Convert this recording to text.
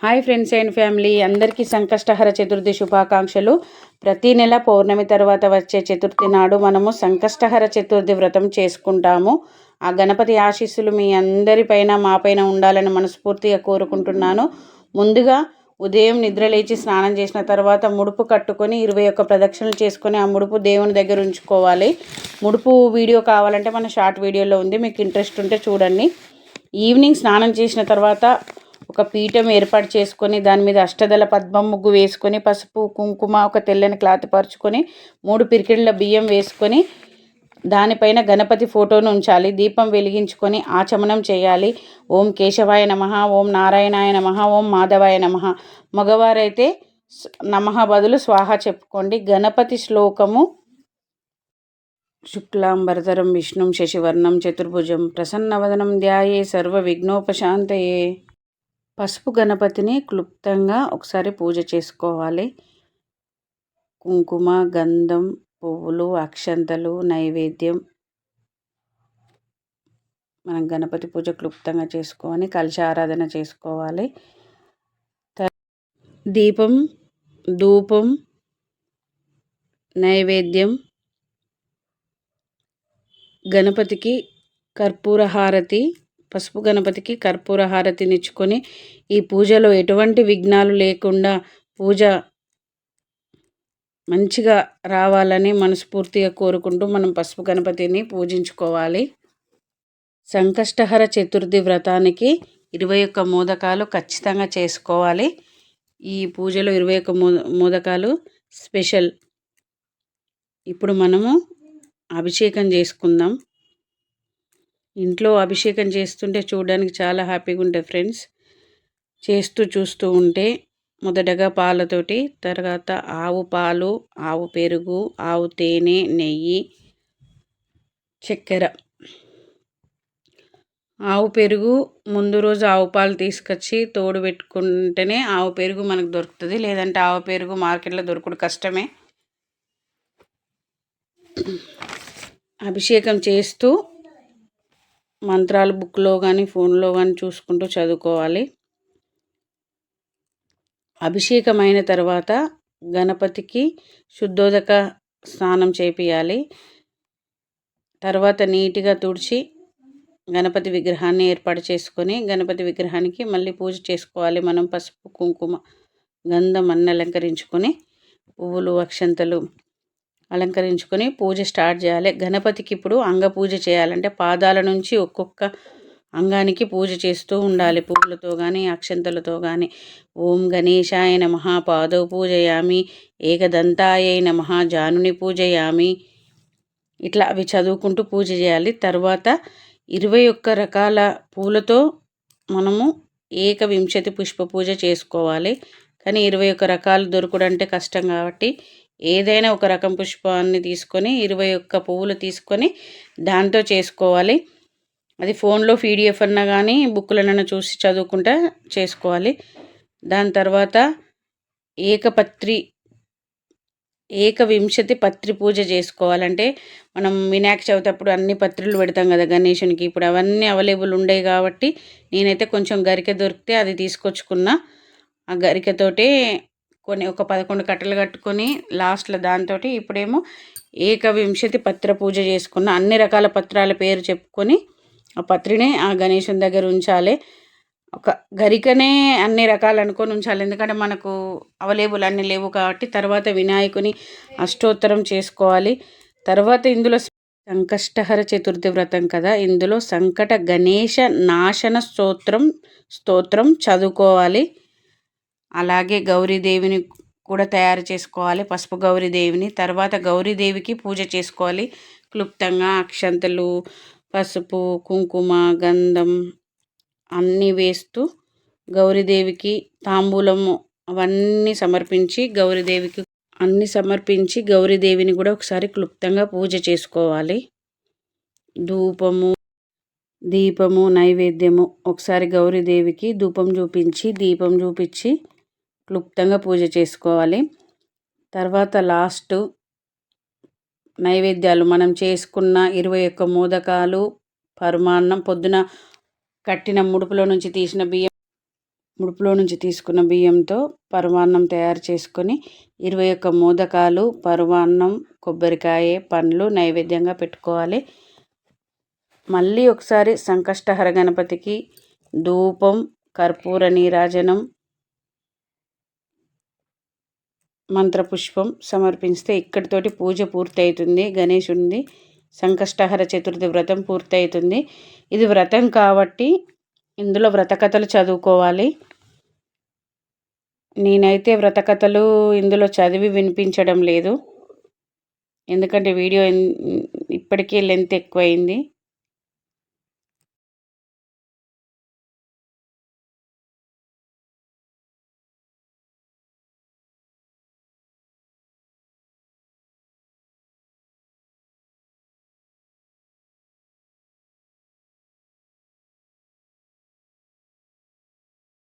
Hi friends and family, అందరికీ సంకష్టహర చతుర్థి శుభాకాంక్షలు. ప్రతి నెల పౌర్ణమి తర్వాత వచ్చే చతుర్థి నాడు మనము సంకష్టహర చతుర్థి వ్రతం చేసుకుంటాము. ఆ గణపతి ఆశీస్సులు మీ అందరిపైన మాపైన ఉండాలని మనస్ఫూర్తిగా కోరుకుంటున్నాను. ముందుగా ఉదయం నిద్రలేచి స్నానం చేసిన తర్వాత ముడుపు కట్టుకొని 21 ప్రదక్షిణలు చేసుకొని ఆ ముడుపు దేవుని దగ్గర ఉంచుకోవాలి. ముడుపు వీడియో కావాలంటే మన షార్ట్ వీడియోలో ఉంది, మీకు ఇంట్రెస్ట్ ఉంటే చూడండి. ఈవినింగ్ స్నానం చేసిన తర్వాత ఒక పీఠం ఏర్పాటు చేసుకొని దాని మీద అష్టదళ పద్మం ముగ్గు వేసుకొని పసుపు కుంకుమ ఒక తెల్లని క్లాత్ పరుచుకొని 3 పిరికిళ్ళ బియ్యం వేసుకొని దానిపైన గణపతి ఫోటోను ఉంచాలి. దీపం వెలిగించుకొని ఆచమనం చేయాలి. ఓం కేశవాయ నమః, ఓం నారాయణాయ నమః, ఓం మాధవాయ నమః. మగవారైతే నమః బదులు స్వాహ చెప్పుకోండి. గణపతి శ్లోకము: శుక్లాంబరధరం విష్ణుం శశివర్ణం చతుర్భుజం ప్రసన్నవదనం ధ్యాయే సర్వ విఘ్నోపశాంతయే. పసుపు గణపతిని క్లుప్తంగా ఒకసారి పూజ చేసుకోవాలి. కుంకుమ, గంధం, పువ్వులు, అక్షంతలు, నైవేద్యం మనం గణపతి పూజ క్లుప్తంగా చేసుకొని కలశ ఆరాధన చేసుకోవాలి. దీపం, ధూపం, నైవేద్యం, గణపతికి కర్పూర హారతి, పసుపు గణపతికి కర్పూర హారతినిచ్చుకొని ఈ పూజలో ఎటువంటి విఘ్నాలు లేకుండా పూజ మంచిగా రావాలని మనస్ఫూర్తిగా కోరుకుంటూ మనం పసుపు గణపతిని పూజించుకోవాలి. సంకష్టహర చతుర్థి వ్రతానికి 21 మోదకాలు ఖచ్చితంగా చేసుకోవాలి. ఈ పూజలో 21 మోదకాలు స్పెషల్. ఇప్పుడు మనము అభిషేకం చేసుకుందాం. ఇంట్లో అభిషేకం చేస్తుంటే చూడడానికి చాలా హ్యాపీగా ఉంటుంది ఫ్రెండ్స్. చూస్తూ ఉంటే మొదటగా పాలతోటి, తర్వాత ఆవు పాలు, ఆవు పెరుగు, ఆవు తేనె, నెయ్యి, చక్కెర. ఆవు పెరుగు ముందు రోజు ఆవు పాలు తీసుకొచ్చి తోడు పెట్టుకుంటేనే ఆవు పెరుగు మనకు దొరుకుతుంది, లేదంటే ఆవు పెరుగు మార్కెట్లో దొరకడం కష్టమే. అభిషేకం చేస్తూ మంత్రాలు బుక్లో కానీ ఫోన్లో కానీ చూసుకుంటూ చదువుకోవాలి. అభిషేకం అయిన తర్వాత గణపతికి శుద్ధోదక స్నానం చేపియాలి. తర్వాత నీట్గా తుడిచి గణపతి విగ్రహాన్ని ఏర్పాటు చేసుకొని గణపతి విగ్రహానికి మళ్ళీ పూజ చేసుకోవాలి. మనం పసుపు కుంకుమ గంధం అన్ని అలంకరించుకొని పువ్వులు అక్షంతలు అలంకరించుకొని పూజ స్టార్ట్ చేయాలి. గణపతికి ఇప్పుడు అంగ పూజ చేయాలంటే పాదాల నుంచి ఒక్కొక్క అంగానికి పూజ చేస్తూ ఉండాలి, పువ్వులతో కానీ అక్షంతలతో కానీ. ఓం గణేశాయ నమః పాదౌ పూజయామి, ఏకదంతాయ నమః జానుని పూజయామి. ఇట్లా అవి చదువుకుంటూ పూజ చేయాలి. తర్వాత 21 రకాల పూలతో మనము ఏకవింశతి పుష్ప పూజ చేసుకోవాలి. కానీ 21 రకాలు దొరకడంటే కష్టం కాబట్టి ఏదైనా ఒక రకం పుష్పాన్ని తీసుకొని 21 పువ్వులు తీసుకొని దాంతో చేసుకోవాలి. అది ఫోన్లో పీడిఎఫ్ అన్నా కానీ బుక్కులనన్నా చూసి చదువుకుంటా చేసుకోవాలి. దాని తర్వాత ఏకవింశతి పత్రి పూజ చేసుకోవాలంటే మనం వినాయక చవితి అప్పుడు అన్ని పత్రులు పెడతాం కదా గణేశునికి. ఇప్పుడు అవన్నీ అవైలబుల్ ఉండేవి కాబట్టి నేనైతే కొంచెం గరిక దొరికితే అది తీసుకొచ్చుకున్నా. ఆ గరికతోటే ఒక 11 కట్టలు కట్టుకొని లాస్ట్లో దాంతో ఇప్పుడేమో ఏకవింశతి పత్ర పూజ చేసుకున్న. అన్ని రకాల పత్రాల పేరు చెప్పుకొని ఆ పత్రిని ఆ గణేశుని దగ్గర ఉంచాలి. ఒక గరికనే అన్ని రకాలు అనుకొని ఉంచాలి, ఎందుకంటే మనకు అవైలబుల్ అన్నీ లేవు కాబట్టి. తర్వాత వినాయకుని అష్టోత్తరం చేసుకోవాలి. తర్వాత ఇందులో సంకష్టహర చతుర్థి వ్రతం కదా, ఇందులో సంకట గణేశ నాశన స్తోత్రం చదువుకోవాలి. అలాగే గౌరీదేవిని కూడా తయారు చేసుకోవాలి, పసుపు గౌరీదేవిని. తర్వాత గౌరీదేవికి పూజ చేసుకోవాలి. క్లుప్తంగా అక్షంతలు, పసుపు, కుంకుమ, గంధం అన్నీ వేస్తూ గౌరీదేవికి తాంబూలము అవన్నీ సమర్పించి గౌరీదేవిని కూడా ఒకసారి క్లుప్తంగా పూజ చేసుకోవాలి. ధూపము, దీపము, నైవేద్యము ఒకసారి గౌరీదేవికి ధూపం చూపించి దీపం చూపించి క్లుప్తంగా పూజ చేసుకోవాలి. తర్వాత లాస్ట్ నైవేద్యాలు మనం చేసుకున్న 21 మోదకాలు, పరమాన్నం, పొద్దున కట్టిన ముడుపులో నుంచి తీసిన బియ్యం ముడుపులో నుంచి తీసుకున్న బియ్యంతో పరమాన్నం తయారు చేసుకొని 21 మోదకాలు, పరమాన్నం, కొబ్బరికాయ, పండ్లు నైవేద్యంగా పెట్టుకోవాలి. మళ్ళీ ఒకసారి సంకష్టహర గణపతికి ధూపం, కర్పూర నీరాజనం, మంత్రపుష్పం సమర్పిస్తే ఇక్కడితోటి పూజ పూర్తవుతుంది. గణేశునిది సంకష్టహర చతుర్థి వ్రతం పూర్తవుతుంది. ఇది వ్రతం కాబట్టి ఇందులో వ్రతకథలు చదువుకోవాలి. నేనైతే వ్రతకథలు ఇందులో చదివి వినిపించడం లేదు, ఎందుకంటే వీడియో ఇప్పటికే లెంత్ ఎక్కువైంది.